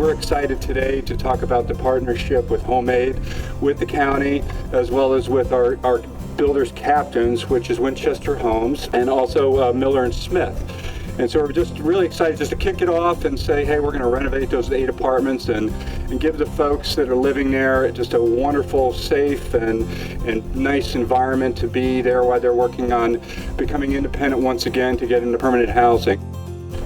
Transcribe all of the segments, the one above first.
We're excited today to talk about the partnership with HomeAid, with the county, as well as with our builders captains, which is Winchester Homes, and also Miller and Smith. And so we're just really excited just to kick it off and say, hey, we're going to renovate those 8 apartments and give the folks that are living there just a wonderful, safe, and nice environment to be there while they're working on becoming independent once again to get into permanent housing.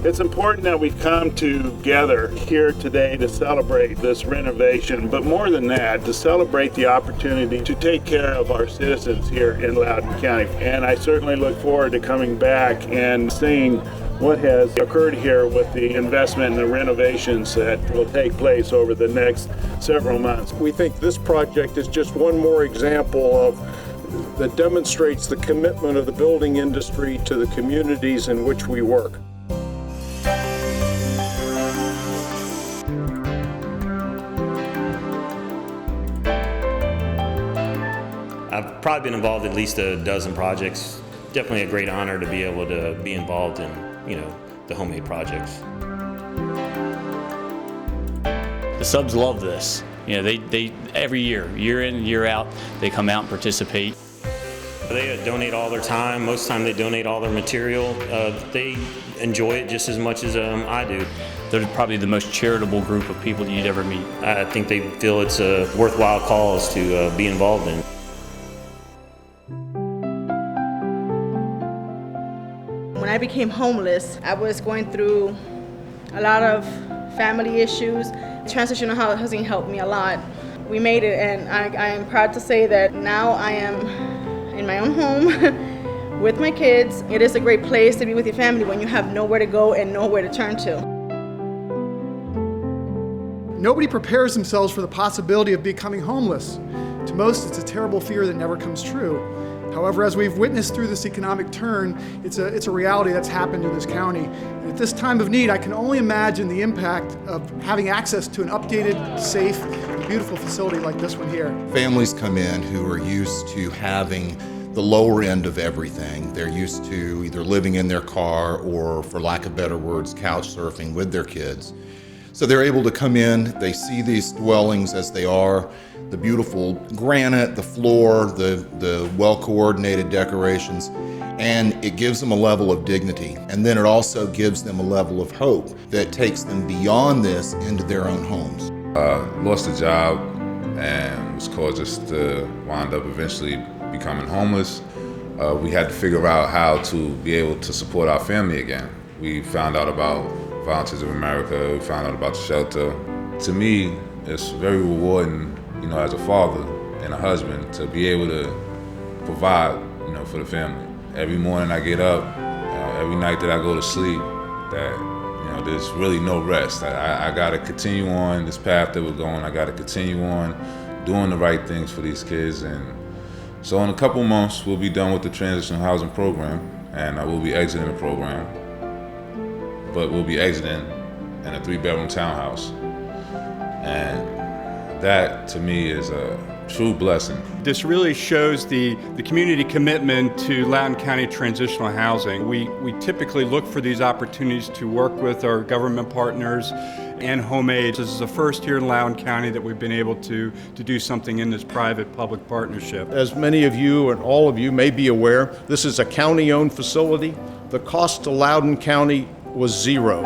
It's important that we come together here today to celebrate this renovation, but more than that, to celebrate the opportunity to take care of our citizens here in Loudoun County. And I certainly look forward to coming back and seeing what has occurred here with the investment and the renovations that will take place over the next several months. We think this project is just one more example that demonstrates the commitment of the building industry to the communities in which we work. I've probably been involved in at least a dozen projects. Definitely a great honor to be able to be involved in, the HomeAid projects. The subs love this. They every year in, year out, they come out and participate. They donate all their time. Most of the time they donate all their material. They enjoy it just as much as I do. They're probably the most charitable group of people you'd ever meet. I think they feel it's a worthwhile cause to be involved in. When I became homeless, I was going through a lot of family issues. Transitional housing helped me a lot. We made it, and I am proud to say that now I am in my own home with my kids. It is a great place to be with your family when you have nowhere to go and nowhere to turn to. Nobody prepares themselves for the possibility of becoming homeless. To most, it's a terrible fear that never comes true. However, as we've witnessed through this economic turn, it's a reality that's happened in this county. And at this time of need, I can only imagine the impact of having access to an updated, safe, and beautiful facility like this one here. Families come in who are used to having the lower end of everything. They're used to either living in their car or, for lack of better words, couch surfing with their kids. So they're able to come in, they see these dwellings as they are, the beautiful granite, the floor, the well-coordinated decorations, and it gives them a level of dignity. And then it also gives them a level of hope that takes them beyond this into their own homes. Lost a job and was caused us to wind up eventually becoming homeless. We had to figure out how to be able to support our family again. We found out about Volunteers of America, we found out about the shelter. To me, it's very rewarding, as a father and a husband, to be able to provide, for the family. Every morning I get up, every night that I go to sleep, that, there's really no rest. I gotta continue on this path that we're going. I gotta continue on doing the right things for these kids. And so in a couple months, we'll be done with the transitional housing program, and I will be exiting the program. But we'll be exiting in a 3-bedroom townhouse. And that, to me, is a true blessing. This really shows the community commitment to Loudoun County transitional housing. We typically look for these opportunities to work with our government partners and HomeAid. This is the first here in Loudoun County that we've been able to do something in this private-public partnership. As many of you and all of you may be aware, this is a county-owned facility. The cost to Loudoun County was zero.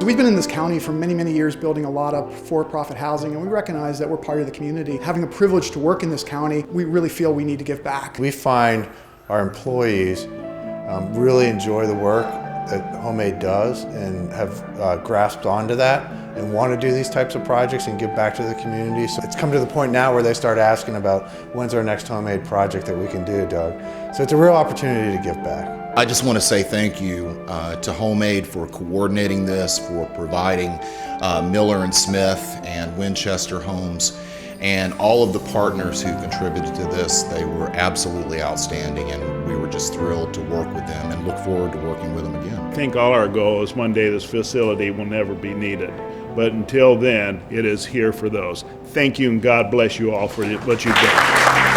We've been in this county for many, many years building a lot of for-profit housing, and we recognize that we're part of the community. Having a privilege to work in this county, we really feel we need to give back. We find our employees really enjoy the work that HomeAid does and have grasped onto that and want to do these types of projects and give back to the community. So it's come to the point now where they start asking about when's our next HomeAid project that we can do, Doug. So it's a real opportunity to give back. I just want to say thank you to HomeAid for coordinating this, for providing Miller and Smith and Winchester Homes, and all of the partners who contributed to this. They were absolutely outstanding, and we were just thrilled to work with them and look forward to working with them again. I think all our goal is one day this facility will never be needed. But until then, it is here for those. Thank you, and God bless you all for what you've done.